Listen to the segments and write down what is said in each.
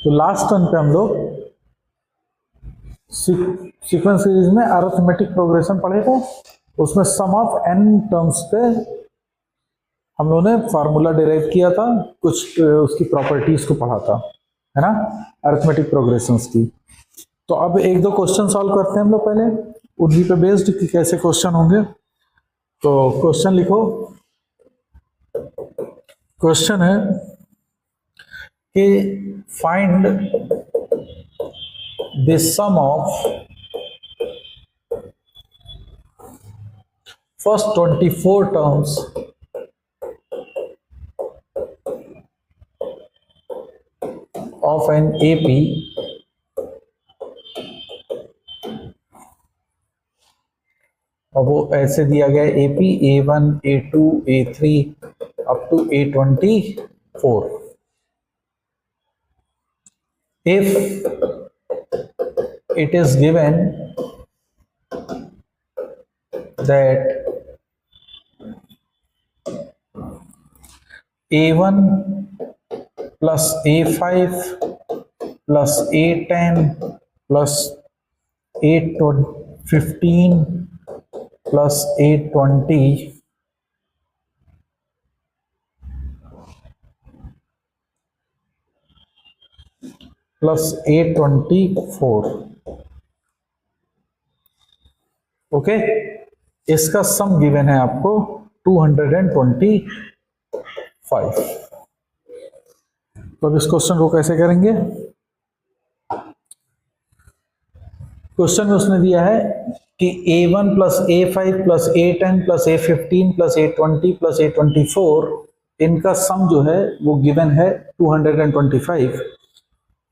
तो last term पे हम लोग सीक्वेंस सीरीज में अरिथमेटिक प्रोग्रेशन पढ़े थे, उसमें सम ऑफ n टर्म्स पे हम लोगों ने फार्मूला डिराइव किया था, कुछ उसकी प्रॉपर्टीज को पढ़ा था, है ना, अरिथमेटिक प्रोग्रेशंस की। तो अब एक दो क्वेश्चन सॉल्व करते हैं हम लोग पहले, उन्हीं पे बेस्ड कि कैसे क्वेश्चन होंगे। तो क्वेश्चन लिखो। क्वेश्चन है कि find the sum of first 24 terms of an AP और वो ऐसे दिया गया AP A1 A2 A3 up to A24। if it is given that A1 plus A5 plus A10 plus A15 plus A20 plus A24, okay, इसका सम given है आपको 225। तो अब इस क्वेश्चन को कैसे करेंगे? क्वेश्चन में उसने दिया है कि A1 plus A5 plus A10 plus A15 plus A20 plus A24 इनका सम जो है वो गिवन है 225,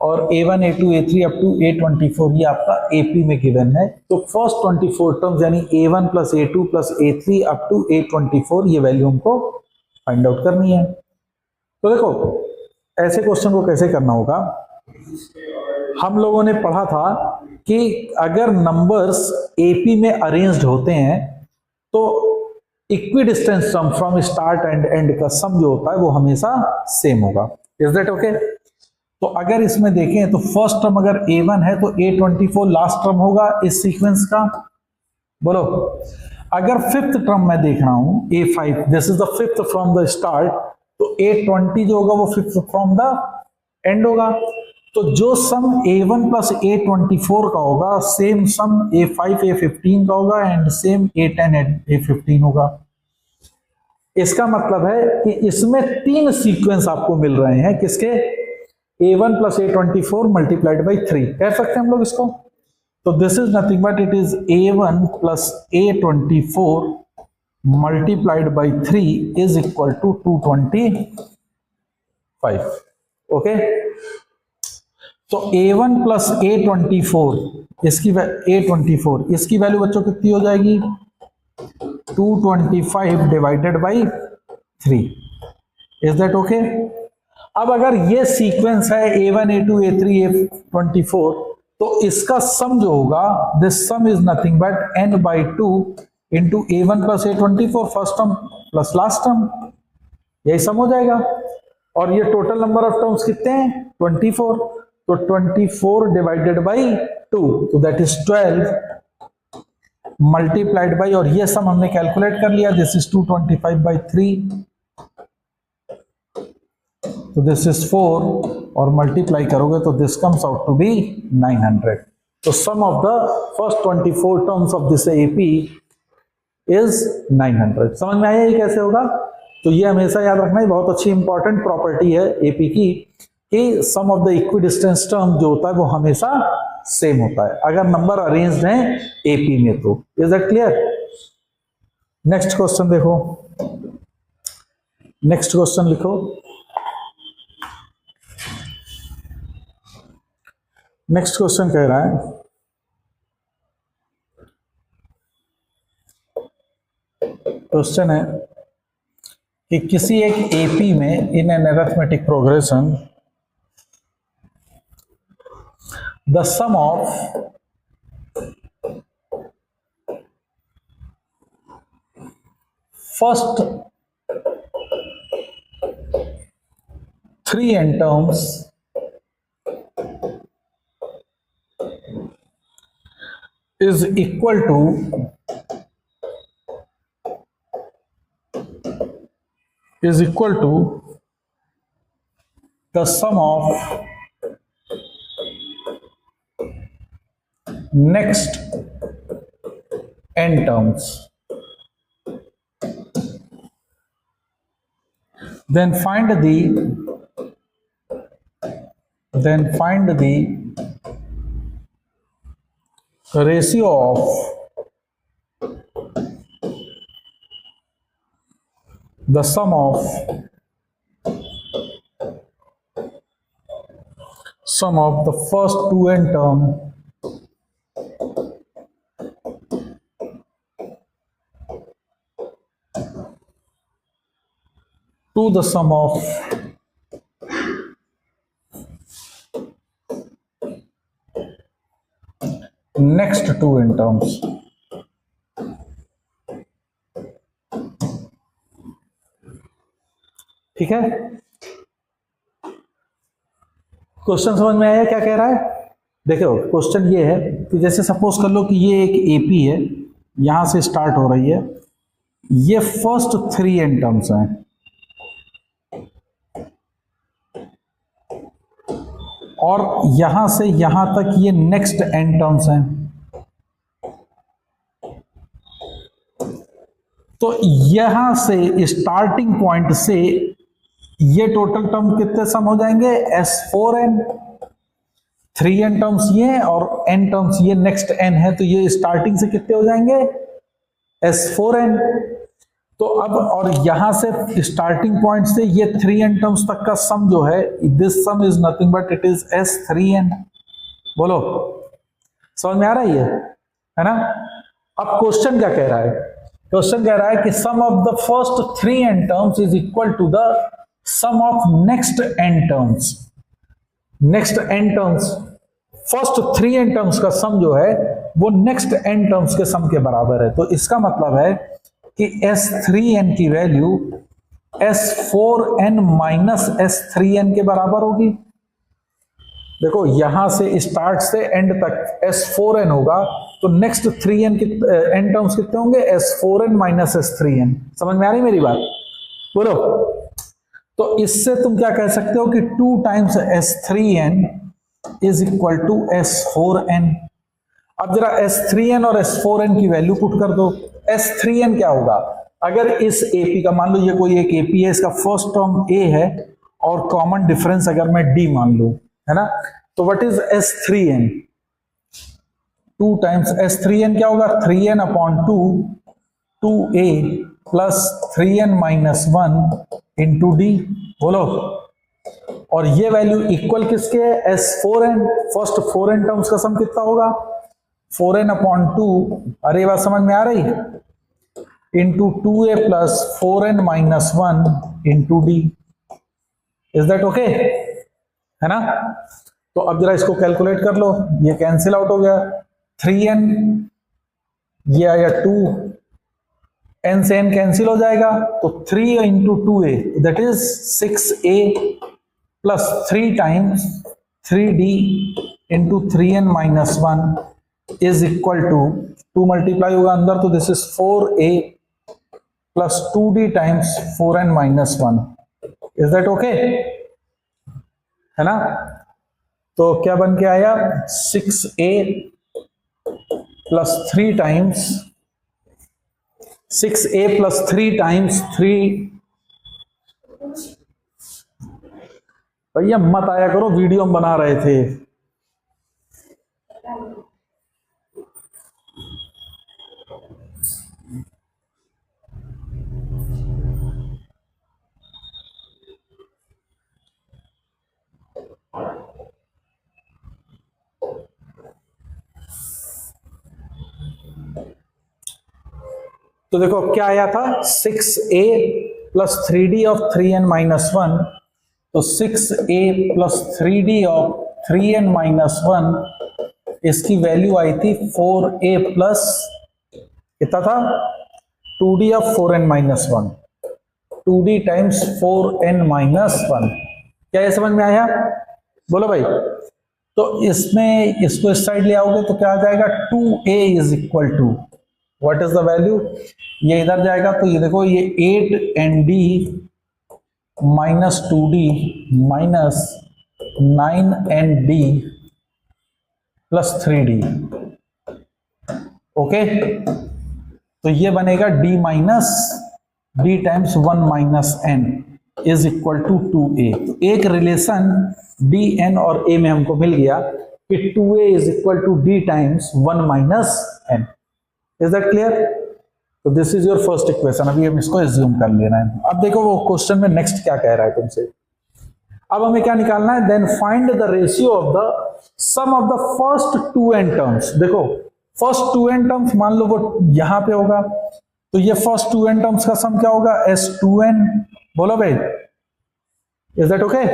और A1 A2 A3 up to A24 ये आपका AP में गिवन है। तो फर्स्ट 24 टर्म्स यानी A1 plus A2 plus A3 up to A24 ये वैल्यू हमको फाइंड आउट करनी है। तो देखो ऐसे क्वेश्चन को कैसे करना होगा, हम लोगों ने पढ़ा था कि अगर नंबर्स AP में अरेंज्ड होते हैं तो equidistance sum from start and end का सम जो होता है वो हमेशा सेम होगा। Is that okay? तो अगर इसमें देखें तो फर्स्ट टर्म अगर A1 है तो A24 लास्ट टर्म होगा इस सीक्वेंस का। बोलो, अगर फिफ्थ टर्म मैं देख रहा हूं A5, this is the fifth from the start, तो A20 जो होगा वो फिफ्थ फ्रॉम द एंड होगा। तो जो सम A1 प्लस A24 का होगा सेम सम A5 A15 का होगा एंड सेम A10 A15 होगा। इसका मतलब है कि इसमें तीन सीक्वेंस आपको मिल रहे हैं, किसके? A1 plus A24 multiplied by 3 कह सकते हैं हम लोग इसको। तो this is nothing but it is A1 plus A24 multiplied by 3 is equal to 225। Okay, तो A1 प्लस A24 इसकी वैल्यू बच्चों कितनी हो जाएगी? 225 divided by 3। Is that okay? अब अगर ये सीक्वेंस है A1 A2 A3 A24, तो इसका सम जो होगा this some is nothing but n by 2 into A1 plus A24 first term plus last term, यही सम हो जाएगा। और ये टोटल नंबर ऑफ टर्म्स कितने हैं? 24। तो 24 डिवाइडेड बाई 2, तो दैट इज 12 मल्टीप्लाइड बाई, और ये सम हमने कैलकुलेट कर लिया, दिस इज 225 बाई 3, तो दिस इज 4, और मल्टीप्लाई करोगे तो this comes out to be 900। तो sum of the first 24 terms of this AP is 900। समझ में आया ये कैसे होगा? तो ये हमेशा याद रखना, है बहुत अच्छी इंपॉर्टेंट प्रॉपर्टी है AP की कि sum of the equidistance term जो होता है वो हमेशा सेम होता है अगर नंबर अरेंज्ड हैं AP में। तो is that clear? Next question देखो, नेक्स्ट क्वेश्चन लिखो। नेक्स्ट क्वेश्चन कह रहा है क्वेश्चन है कि किसी एक AP में in an arithmetic progression the sum of first 3 n terms is equal to the sum of next n terms. Then find the ratio of the sum of the first 2n term to the sum of next 2n terms. ठीक है, question समझ में आया क्या कह रहा है? देखो क्वेश्चन ये है कि जैसे सपोज कर लो कि ये एक एपी है, यहां से स्टार्ट हो रही है, ये फर्स्ट 3n टर्म्स हैं, और यहां से यहां तक ये नेक्स्ट n टर्म्स हैं। तो यहां से स्टार्टिंग पॉइंट से ये टोटल टर्म कितने सम हो जाएंगे? S4n, 3n टर्म्स ये और n टर्म्स ये नेक्स्ट n है, तो ये स्टार्टिंग से कितने हो जाएंगे? S4n। तो अब और यहां से स्टार्टिंग पॉइंट से ये 3n टर्म्स तक का सम जो है, this some is nothing but it is S3n। बोलो समझ में आ रहा है ना? अब क्वेश्चन क्या कह रहा है? क्वेश्चन कह रहा है कि sum of the first 3n terms is equal to the sum of next n terms. Next n terms, first 3n terms का सम जो है वो नेक्स्ट n टर्म्स के सम के बराबर है। तो इसका मतलब है कि S3n की वैल्यू S4n माइनस S3n के बराबर होगी। देखो यहां से स्टार्ट से एंड तक S4n होगा, तो नेक्स्ट 3n के n टर्म्स कितने होंगे? S4n minus S3n। समझ में आ रही मेरी बात? बोलो। तो इससे तुम क्या कह सकते हो कि 2 times S3n is equal to S4n। अब जरा S3n और S4n की वैल्यू पुट कर दो। S3n क्या होगा? अगर इस AP का मान लो ये कोई एक AP है, इसका फर्स्ट टर्म A है और कॉमन डिफरेंस अगर मैं D मान लूं, है ना, तो what is S3n? 2 times S3n क्या होगा? 3n upon 2 2a plus 3n minus 1 into D। बोलो। और ये वैल्यू इक्वल किसके है? S4n। फर्स्ट 4n टर्म्स का सम कितना होगा? 4n अपॉन 2, अरे ये बात समझ में आ रही? Into 2a plus 4n minus 1 into D। Is that okay? है ना? तो अब जरा इसको कैलकुलेट कर लो, ये कैंसिल आउट हो गया। 3n ये आया 2, n से n कैंसिल हो जाएगा, तो 3 into 2a that is 6a plus 3 times 3d into 3n minus 1 is equal to 2 multiply होगा अंदर, तो this is 4a plus 2d times 4n minus 1। Is that okay? है ना? तो क्या बन के आया? 6a plus 3 times 6a plus 3 times 3। भैया मत आया करो, वीडियो हम बना रहे थे। तो देखो क्या आया था? 6a plus 3d of 3n minus 1। तो 6a plus 3d of 3n minus 1, इसकी वैल्यू आई थी 4a प्लस कितना था? 2d of 4n minus 1, 2d times 4n minus 1। क्या ये समझ में आया? बोलो भाई। तो इसमें इसको इस साइड ले आओगे तो क्या आ जाएगा 2a is equal to what is the value, ये इधर जाएगा तो ये देखो ये 8nd minus 2d minus 9nd plus 3d। Okay, तो ये बनेगा d minus d times 1 minus n is equal to 2a। तो एक रिलेशन d n और a में हमको मिल गया कि 2a is equal to d times 1 minus n। Is that clear? तो this is your first equation. अभी हम इसको एज्यूम कर लेना है। अब देखो वो क्वेश्चन में नेक्स्ट क्या कह रहा है तुमसे। अब हमें क्या निकालना है, then find the ratio of the sum of the first 2n terms. देखो फर्स्ट 2n टर्म्स मान लो वो यहां पे होगा, तो ये फर्स्ट 2n टर्म्स का सम क्या होगा, s2n। बोलो भाई, is that okay?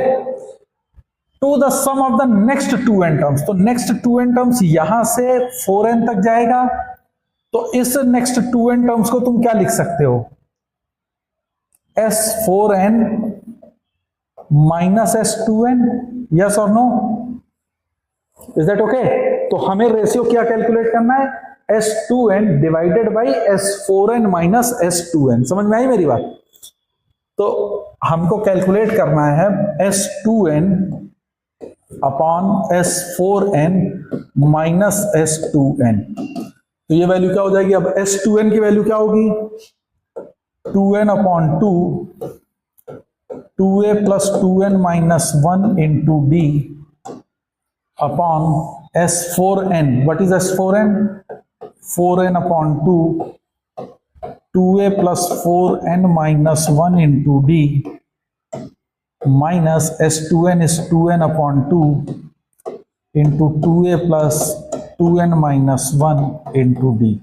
To the sum of the next 2n terms, तो नेक्स्ट 2n टर्म्स यहां से 4n तक जाएगा, तो इस नेक्स्ट 2n टर्म्स को तुम क्या लिख सकते हो, s4n माइनस s2n। यस और नो? Is that okay? तो हमें रेशियो क्या कैलकुलेट करना है, s2n divided by s4n minus s2n। समझ में आई मेरी बात? तो हमको कैलकुलेट करना है s2n upon s4n minus s2n। तो ये वैल्यू क्या हो जाएगी, अब s2n की वैल्यू क्या होगी, 2n upon 2a plus 2n minus 1 into d upon s4n। What is s4n, 4n upon 2a plus 4n minus 1 into d minus s2n is 2n upon 2 into 2a plus 2n minus 1 into d।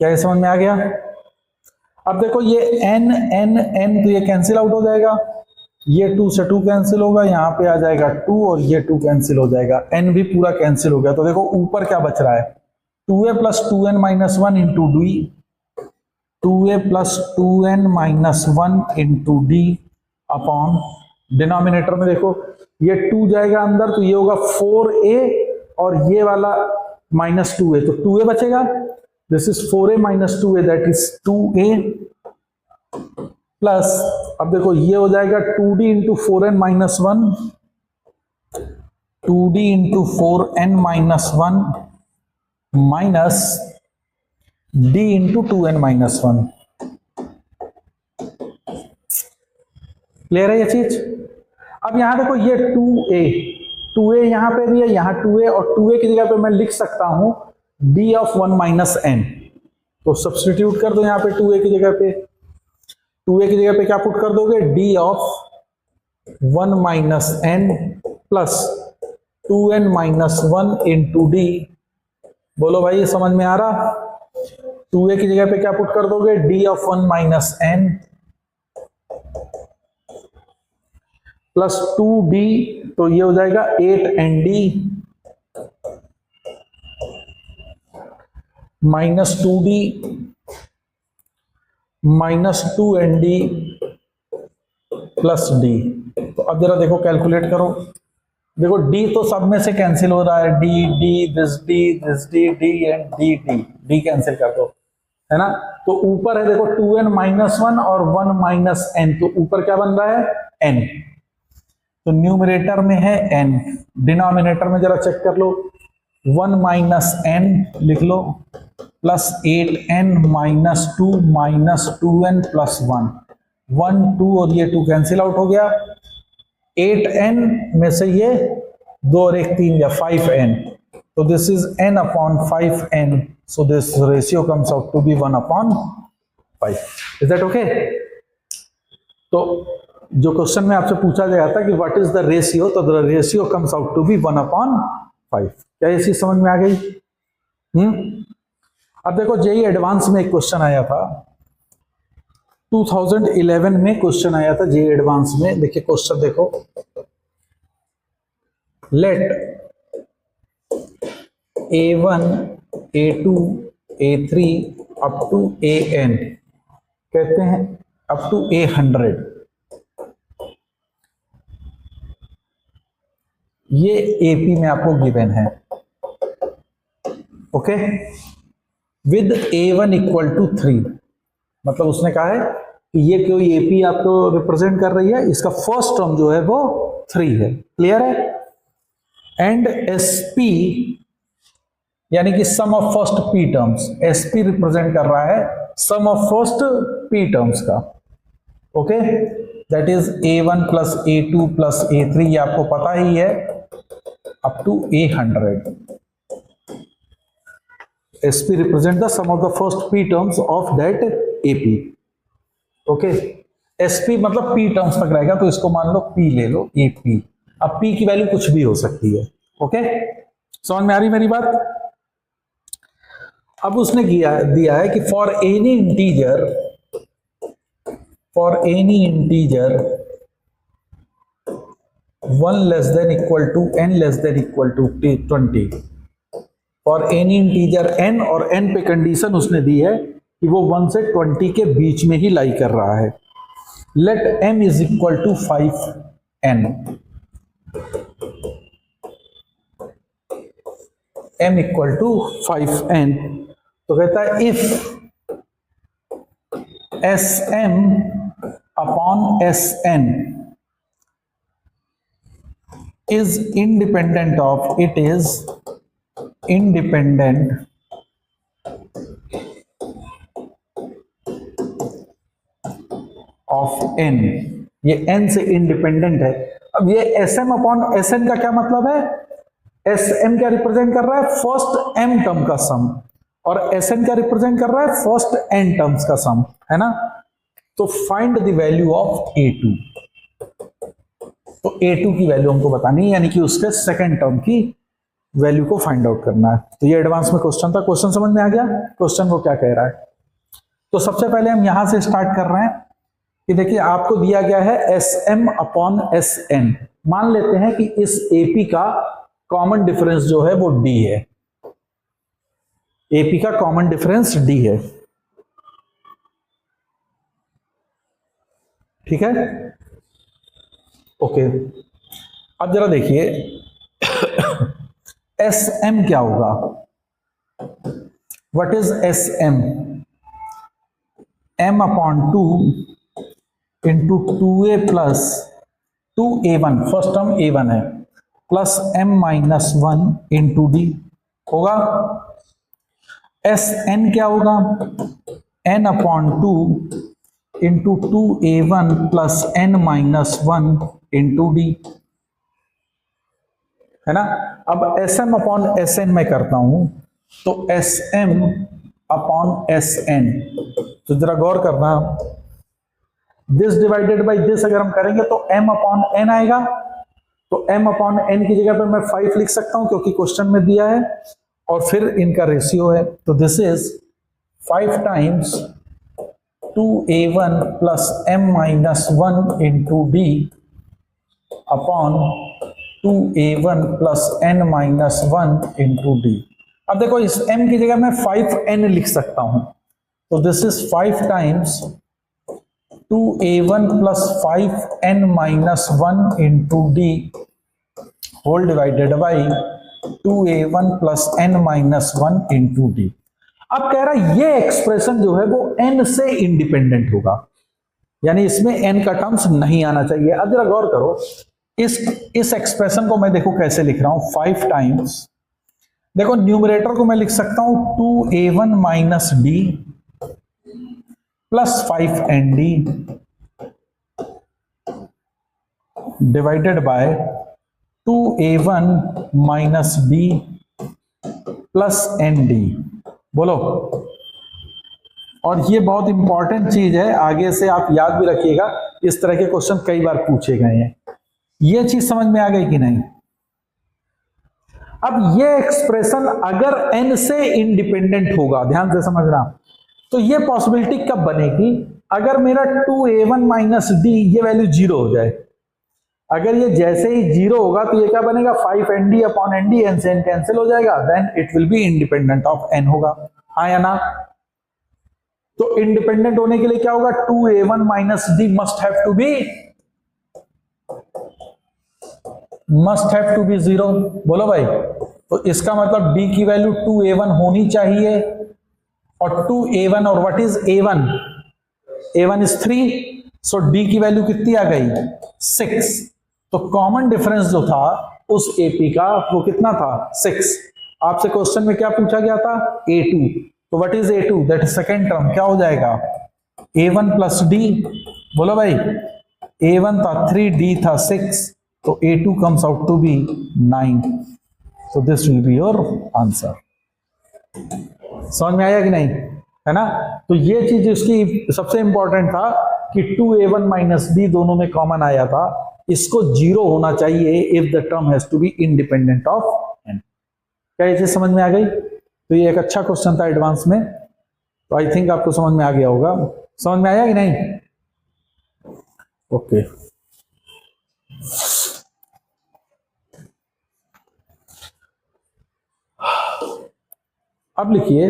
क्या ये समझ में आ गया? अब देखो ये n n n तो ये कैंसिल आउट हो जाएगा, ये 2 से 2 कैंसिल होगा, यहां पे आ जाएगा 2 और ये 2 कैंसिल हो जाएगा, n भी पूरा कैंसिल हो गया। तो देखो ऊपर क्या बच रहा है, 2a plus 2n minus 1 into D, 2a plus 2n minus 1 into D upon denominator में देखो ये 2 जाएगा अंदर, तो ये होगा 4a और ये वाला माइनस 2a, तो 2a बचेगा। This is 4a minus 2a, that is 2a plus, अब देखो ये हो जाएगा 2d into 4n minus 1, 2d into 4n minus 1 minus d into 2n minus 1। Clear है ये चीज? अब यहां देखो ये 2a यहां पे भी है, यहां 2a, और 2a की जगह पे मैं लिख सकता हूं d ऑफ 1 माइनस n। तो सब्सटीट्यूट कर दो यहां पे 2a की जगह पे, 2a की जगह पे क्या पुट कर दोगे, d of 1 minus n plus 2n minus 1 into D. बोलो भाई ये समझ में आ रहा? 2a की जगह पे क्या पुट कर दोगे, d of 1 minus n plus 2d, तो ये हो जाएगा 8nd minus 2d minus 2nd plus d। तो अब जरा देखो कैलकुलेट करो, देखो d तो सब में से कैंसिल हो रहा है, this d and d cancel कर दो, है ना? तो ऊपर है देखो 2n माइनस 1 और 1 माइनस n, तो ऊपर क्या बन रहा है, n। तो न्यूमरेटर में है n, डिनोमिनेटर में जरा चेक कर लो, 1 माइनस n लिख लो plus 8n minus 2 minus 2n plus 1, 1 2 और ये 2 कैंसिल आउट हो गया, 8n में से ये 2 और 1 3 या 5n, तो this is n upon 5n, so this ratio comes out to be 1 upon 5। Is that okay? तो जो क्वेश्चन में आपसे पूछा गया था कि व्हाट इज द रेशियो, तो the ratio comes out to be 1 upon 5। क्या ये चीज समझ में आ गई? अब देखो जेईई एडवांस में एक क्वेश्चन आया था, 2011 में क्वेश्चन आया था जेईई एडवांस में। देखिए क्वेश्चन देखो, late A1 A2 A3 up to AN, कहते हैं अप टू A100, ये एपी में आपको गिवन है, okay, with A1 equal to 3। मतलब उसने कहा है कि ये कोई एपी आपको रिप्रेजेंट कर रही है, इसका फर्स्ट टर्म जो है वो 3 है, क्लियर है। एंड एसपी यानी कि sum of first p terms, SP represent कर रहा है sum of first p terms का, okay, that is A1 plus A2 plus A3, ये आपको पता ही है, up to A100। SP represent the sum of the first p terms of that AP, okay. SP मतलब p टर्म्स तक रहेगा, तो इसको मान लो p ले लो, AP। अब p की वैल्यू कुछ भी हो सकती है, ओके, समझ में आ रही मेरी बात। अब उसने दिया है कि for any integer 1 less than equal to n less than equal to 20, for any integer n, और n पे कंडीशन उसने दी है कि वो 1 से 20 के बीच में ही लाई कर रहा है। Let m is equal to 5n, m equal to 5n, तो कहता है if Sm upon Sn is independent of, it is independent of n, ये n से इंडिपेंडेंट है। अब ये Sm अपॉन Sn का क्या मतलब है, Sm क्या रिप्रेजेंट कर रहा है, फर्स्ट m टर्म का सम, और Sn क्या रिप्रेजेंट कर रहा है, फर्स्ट n टर्म्स का सम, है ना। तो find the value of A2, तो A2 की वैल्यू हमको बतानी है, यानी कि उसके सेकंड टर्म की वैल्यू को फाइंड आउट करना है। तो ये एडवांस में क्वेश्चन था, क्वेश्चन समझ में आ गया, क्वेश्चन को क्या कह रहा है। तो सबसे पहले हम यहां से स्टार्ट कर रहे हैं कि देखिए आपको दिया गया है Sm अपॉन Sn, मान लेते हैं कि इस AP का कॉमन डिफरेंस जो है वो D है, AP का कॉमन डिफरेंस D है, ठीक है, ओके। अब जरा देखिए Sm क्या होगा, what is Sm, m upon 2 into 2a plus 2a1, first term a1 है, plus m minus 1 into d होगा। Sn क्या होगा, n upon 2 into 2a1 plus n minus 1 into d, है ना। अब Sm अपॉन Sn मैं करता हूं, तो Sm अपॉन Sn, तो जरा गौर करना, दिस डिवाइडेड बाई दिस अगर हम करेंगे तो m अपॉन n आएगा, तो m अपॉन n की जगह पर मैं 5 लिख सकता हूं क्योंकि क्वेश्चन में दिया है, और फिर इनका रेशियो है, तो this is 5 times 2a1 plus m minus 1 into d upon 2a1 plus n minus 1 into d। अब देखो इस m की जगह मैं 5n लिख सकता हूं, तो this is 5 times 2a1 plus 5n minus 1 into d whole divided by 2a1 plus n minus 1 into d। अब कह रहा है ये एक्सप्रेशन जो है वो n से इंडिपेंडेंट होगा, यानी इसमें n का टर्म्स नहीं आना चाहिए। अब जरा गौर करो, इस एक्सप्रेशन को मैं देखो कैसे लिख रहा हूं, 5 टाइम्स, देखो न्यूमरेटर को मैं लिख सकता हूं 2a1 minus d plus 5nd divided by 2a1 minus d plus nd, बोलो। और ये बहुत इंपॉर्टेंट चीज है, आगे से आप याद भी रखिएगा, इस तरह के क्वेश्चन कई बार पूछे गए हैं। ये चीज समझ में आ गई कि नहीं। अब ये एक्सप्रेशन अगर n से इंडिपेंडेंट होगा, ध्यान से समझना, तो ये पॉसिबिलिटी कब बनेगी, अगर मेरा 2a1 माइनस d ये वैल्यू 0 हो जाए। अगर ये जैसे ही 0 होगा तो ये क्या बनेगा, 5nd अपॉन nd, n से n कैंसिल हो जाएगा, then it will be independent of n होगा, हाँ या ना। तो इंडिपेंडेंट होने के लिए क्या होगा, 2a1 minus d must have to be must have to be 0। बोलो भाई, तो इसका मतलब d की वैल्यू 2a1 होनी चाहिए, और 2a1 और what is a1? a1 is 3, so d की वैल्यू कितनी आ गई? 6। तो कॉमन डिफरेंस जो था उस AP का वो कितना था? 6। आपसे क्वेश्चन में क्या पूछा गया था? A2। तो what is A2? That is second term, क्या हो जाएगा? A1 plus d। बोलो भाई, A1 था 3, d था 6, तो A2 comes out to be 9। so this will be your answer। समझ में आया कि नहीं? है ना? तो ये चीज इसकी सबसे इंपॉर्टेंट था कि 2a1 माइनस d दोनों में कॉमन आया था, इसको 0 होना चाहिए if the term has to be independent of n। क्या ये चीज समझ में आ गई? तो ये एक अच्छा क्वेश्चन था एडवांस में, तो आई थिंक आपको समझ में आ गया होगा। समझ में आया कि नहीं? ओके। अब लिखिए,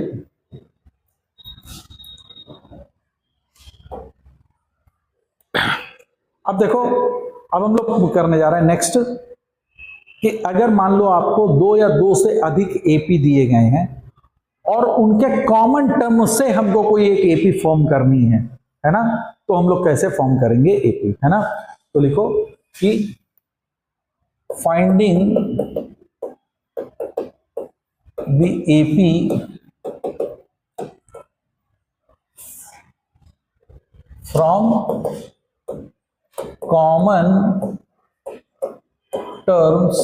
अब देखो, अब हम लोग करने जा रहे हैं नेक्स्ट, कि अगर मान लो आपको 2 या 2 से अधिक AP दिए गए हैं और उनके कॉमन टर्म से हमको कोई एक AP फॉर्म करनी है ना? तो हम लोग कैसे फॉर्म करेंगे AP, है ना? तो लिखो कि finding the AP from common terms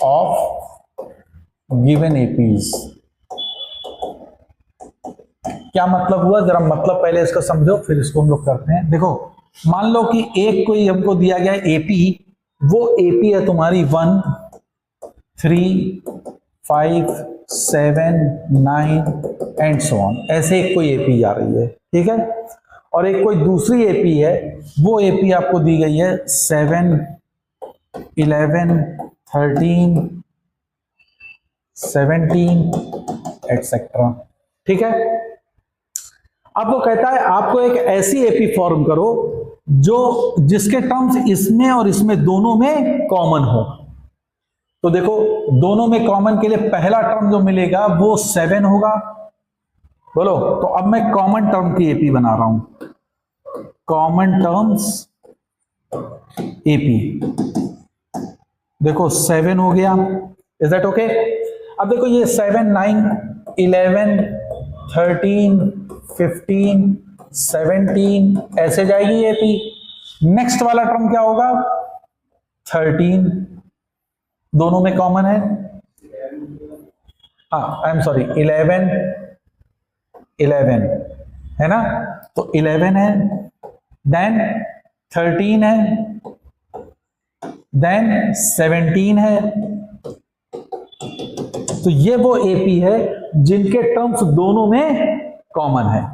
of given APs। क्या मतलब हुआ? जरा मतलब पहले इसका समझो, फिर इसको हम लोग करते हैं। देखो, मान लो कि एक कोई हमको दिया गया है AP, वो AP है तुम्हारी 1, 3, 5, 7, 9 एंड सो ऑन, ऐसे एक कोई AP आ रही है, ठीक है? और एक कोई दूसरी AP है, वो AP आपको दी गई है 7, 11, 13, 17 एटसेट्रा, ठीक है? अब वो कहता है आपको एक ऐसी AP फॉर्म करो जो जिसके टर्म्स इसमें और इसमें दोनों में कॉमन हो। तो देखो, दोनों में कॉमन के लिए पहला टर्म जो मिलेगा वो 7 होगा। बोलो, तो अब मैं कॉमन टर्म की AP बना रहा हूं, कॉमन टर्म्स AP। देखो 7 हो गया, इज दैट ओके? अब देखो ये 7, 9, 11, 13, 15, 17 ऐसे जाएगी AP। नेक्स्ट वाला टर्म क्या होगा? 13, दोनों में कॉमन है। हाँ, आई एम सॉरी, 11 है ना? तो 11 है, देन 13 है, देन 17 है। तो ये वो AP है जिनके टर्म्स दोनों में कॉमन है।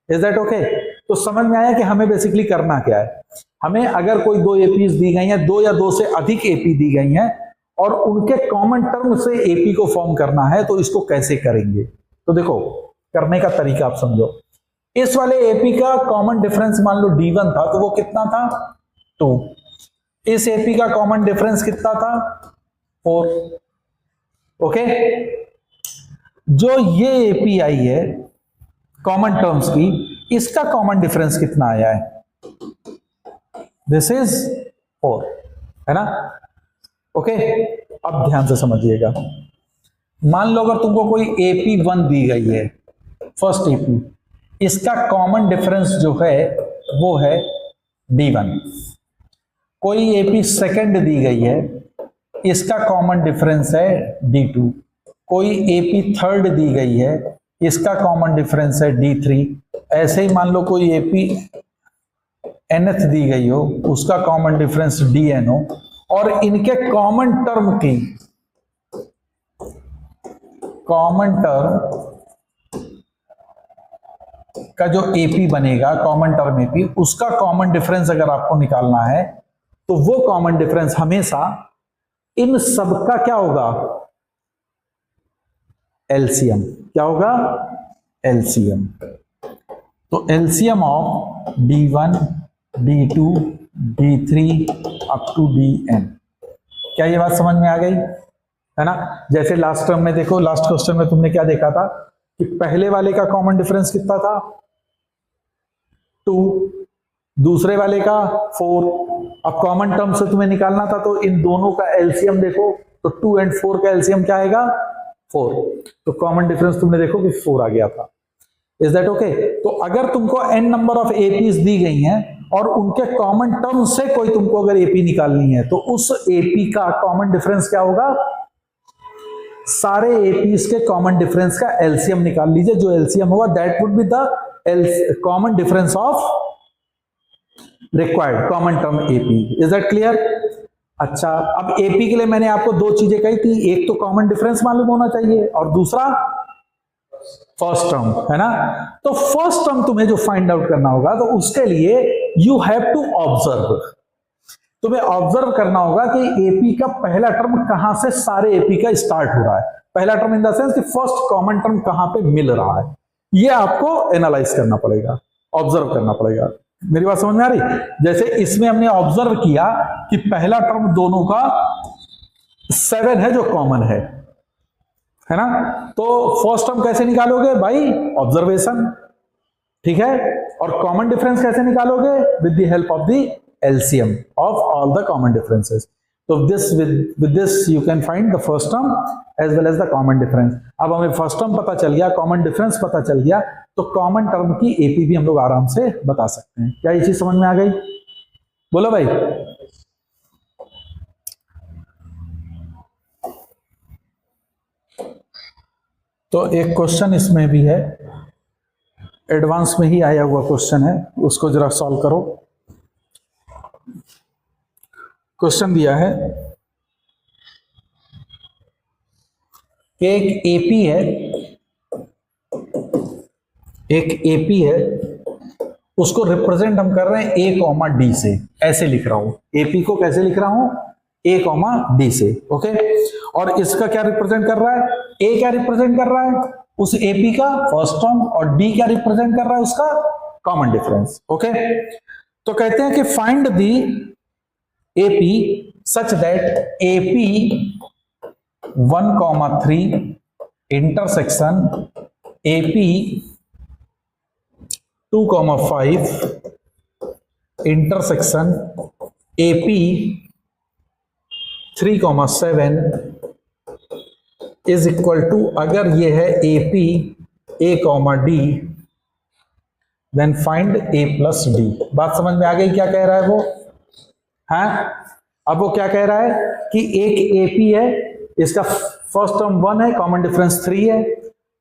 Is that okay? तो समझ में आया कि हमें बेसिकली करना क्या है। हमें अगर कोई 2 APs दी गई हैं, 2 या 2 से अधिक AP दी गई हैं और उनके कॉमन टर्म से AP को फॉर्म करना है, तो इसको कैसे करेंगे? तो देखो, करने का तरीका आप समझो। इस वाले AP का कॉमन डिफरेंस मान लो D1 था, तो वो कितना था? 2। इस AP का कॉमन डिफरेंस कितना था? 4। ओके? जो ये AP आई है कॉमन टर्म्स की, इसका कॉमन डिफरेंस कितना आया है? दिस इज 4, है ना? ओके? अब ध्यान से समझिएगा। मान लो अगर तुमको कोई AP1 दी गई है, फर्स्ट AP, इसका कॉमन डिफरेंस जो है वो है D1। कोई AP सेकंड दी गई है, इसका कॉमन डिफरेंस है D2। कोई AP थर्ड दी गई है, इसका कॉमन डिफरेंस है D3। ऐसे ही मान लो कोई AP nth दी गई हो, उसका कॉमन डिफरेंस DN हो, और इनके कॉमन टर्म की कॉमन टर्म का जो AP बनेगा, कॉमन टर्म AP, उसका कॉमन डिफरेंस अगर आपको निकालना है, तो वो कॉमन डिफरेंस हमेशा इन सबका क्या होगा? LCM। क्या होगा? LCM। तो LCM of D1, D2, D3 up to DN। क्या ये बात समझ में आ गई है ना? जैसे लास्ट टर्म में देखो, लास्ट क्वेश्चन में तुमने क्या देखा था कि पहले वाले का कॉमन डिफरेंस कितना था 2, दूसरे वाले का 4। अब कॉमन टर्म से तुम्हें निकालना था तो इन दोनों का एलसीएम देखो, तो 2 और 4 का एलसीएम क्या आएगा 4। तो कॉमन डिफरेंस तुमने देखो कि 4 आ गया था। Is that okay? तो अगर तुमको n नंबर ऑफ एपीज दी गई हैं और उनके कॉमन टर्म से कोई तुमको अगर एपी निकालनी है तो उस एपी का कॉमन डिफरेंस क्या होगा? सारे एपीज के कॉमन डिफरेंस का एलसीएम निकाल लीजिए। जो एलसीएम होगा that would be the common difference of required common term AP. Is that clear? अच्छा, अब एपी के लिए मैंने आपको दो चीजें कही थी, एक तो कॉमन डिफरेंस मालूम होना चाहिए और दूसरा फर्स्ट टर्म, है ना? तो फर्स्ट टर्म तुम्हें जो फाइंड आउट करना होगा तो उसके लिए यू हैव टू ऑब्जर्व, तुम्हें ऑब्जर्व करना होगा कि एपी का पहला टर्म कहां से सारे एपी का स्टार्ट हो रहा है। पहला टर्म इन द सेंस कि फर्स्ट कॉमन टर्म कहां पे मिल रहा है, ये आपको एनालाइज करना पड़ेगा, ऑब्जर्व करना पड़ेगा। मेरी बात समझ में आ रही? जैसे इसमें हमने ऑब्जर्व किया कि पहला टर्म दोनों का 7 है जो कॉमन है ना? तो फर्स्ट टर्म कैसे निकालोगे भाई? ऑब्जर्वेशन, ठीक है? और कॉमन डिफरेंस कैसे निकालोगे? With the help of the LCM of all the common differences. तो with this you can find the first term as well as the common difference. अब हमें फर्स्ट टर्म पता चल गया, कॉमन डिफरेंस पता चल गया, तो कॉमन टर्म की एपी भी हम लोग आराम से बता सकते हैं। क्या ये चीज समझ में आ गई? बोलो भाई। तो एक क्वेश्चन इसमें भी है, एडवांस में ही आया हुआ क्वेश्चन है, उसको जरा सॉल्व करो। क्वेश्चन दिया है कि एक एपी है, एक एपी है, उसको रिप्रेजेंट हम कर रहे हैं ए कॉमा डी से। ऐसे लिख रहा हूं, एपी को कैसे लिख रहा हूं? ए कॉमा डी से, ओके? और इसका क्या रिप्रेजेंट कर रहा है? ए क्या रिप्रेजेंट कर रहा है? उस एपी का फर्स्ट टर्म, और डी क्या रिप्रेजेंट कर रहा है? उसका कॉमन डिफरेंस, ओके? तो कहते हैं कि find the AP such that AP 1,3 intersection AP 2,5 intersection AP 3,7 is equal to, अगर ये है AP A comma D, then find A plus D. बात समझ में आ गई क्या कह रहा है वो? हाँ, अब वो क्या कह रहा है कि एक एपी है, इसका फर्स्ट टर्म 1 है, कॉमन डिफरेंस 3 है,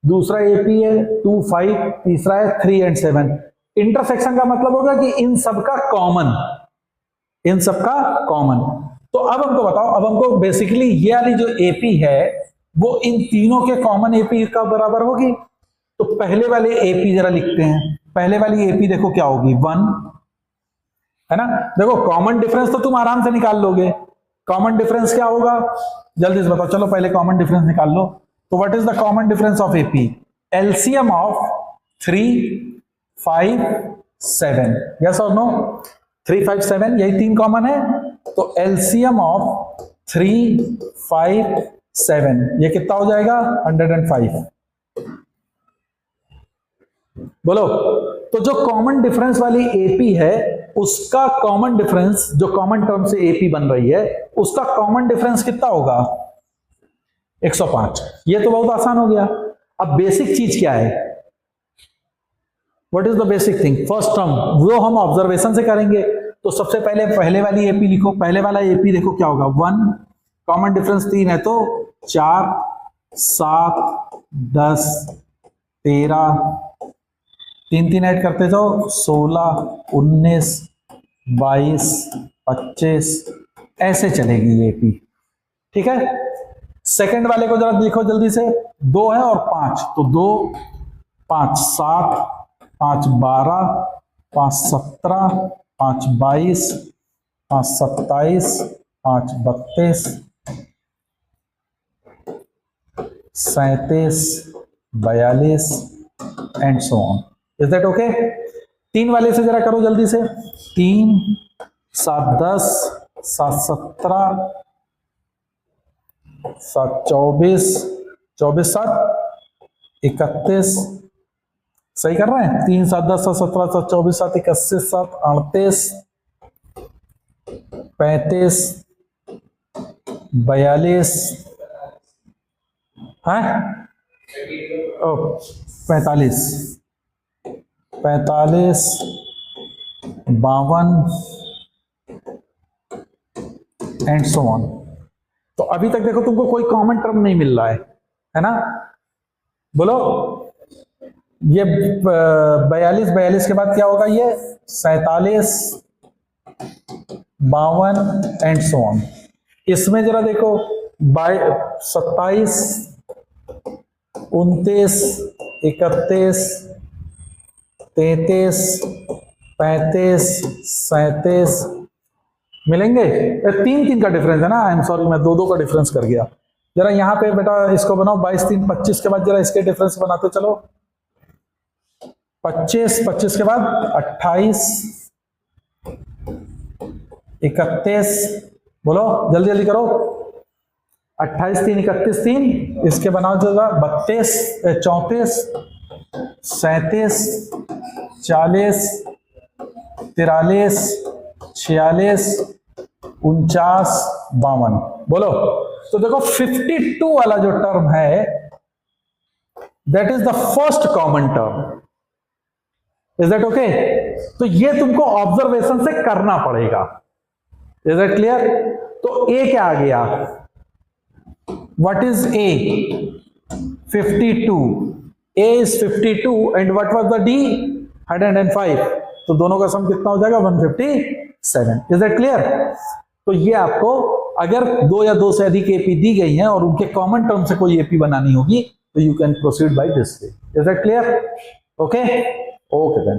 दूसरा एपी है 2, 5, तीसरा है 3 और 7। इंटरसेक्शन का मतलब होगा कि इन सबका कॉमन, इन सबका कॉमन। तो अब हमको बताओ, अब हमको बेसिकली ये वाली जो एपी है वो इन तीनों के कॉमन एपी का बराबर होगी। तो पहले वाले एपी जरा लिखते हैं। पहले वाली एपी देखो क्या होगी, 1, है ना? देखो कॉमन डिफरेंस तो तुम आराम से निकाल लोगे। कॉमन डिफरेंस क्या होगा जल्दी से बताओ। चलो पहले कॉमन डिफरेंस निकाल लो। तो what is the common difference of AP? LCM of 3, 5, 7, yes और नो? 3, 5, 7 यही 3 कॉमन है। तो एलसीएम ऑफ 3, 5, 7 ये कितना हो जाएगा? 105। बोलो। तो जो कॉमन डिफरेंस वाली एपी है उसका कॉमन डिफरेंस, जो कॉमन टर्म से एपी बन रही है उसका कॉमन डिफरेंस कितना होगा? 105। ये तो बहुत आसान हो गया। अब बेसिक चीज क्या है? What is the basic thing? First term वो हम ऑब्जर्वेशन से करेंगे। तो सबसे पहले पहले वाली एपी लिखो। पहले वाला एपी देखो क्या होगा, 1, कॉमन डिफरेंस 3 है तो 4, 7, 10, 13, 3 3 ऐड करते जाओ, 16, 19, 22, 25 ऐसे चलेगी ये एपी, ठीक है? सेकंड वाले को जरा देखो जल्दी से। 2 है और 5, तो 2, 5, 7, 5, 12, 5, 17, 5, 22, 5, 27, 5, 32, 37, 42 and so on. Is that okay? 3 वाले से जरा करो जल्दी से। 3, 7, 10, 7, 17, 7 24, 24 7 31, सही कर रहे हैं। 3 7 10 7 17 7 24 7 81 7 38 35 42 है 45 45 52 एंड सो ऑन। तो अभी तक देखो तुमको कोई कॉमन टर्म नहीं मिल रहा है ना। बोलो ये 42 के बाद क्या होगा, ये 47 52 एंड सो ऑन। इसमें जरा देखो 27 29 31 33 35 37 मिलेंगे। 3 का डिफरेंस है ना, आई एम सॉरी मैं 2 का डिफरेंस कर गया। जरा यहां पे बेटा इसको बनाओ 22 3 25 के बाद जरा इसके डिफरेंस बनाते चलो। 25 के बाद 28 31, बोलो जल्दी जल्दी करो। 28 3 31 3, इसके बनाओ जरा 32 34 37 40 43 46 49 52, बोलो। तो देखो 52 वाला जो टर्म है that is the first common term. Is that okay? तो ये तुमको ऑब्जर्वेशन से करना पड़ेगा। Is that clear? तो ए क्या आ गया? What is a? 52। A is 52 and what was the D? 105। तो दोनों का सम कितना हो जाएगा? 157। Is that clear? तो ये आपको अगर 2 या 2 से अधिक एपी दी गई हैं और उनके कॉमन टर्म से कोई एपी बनानी होगी तो you can proceed by this way. Is that clear? Okay okay then.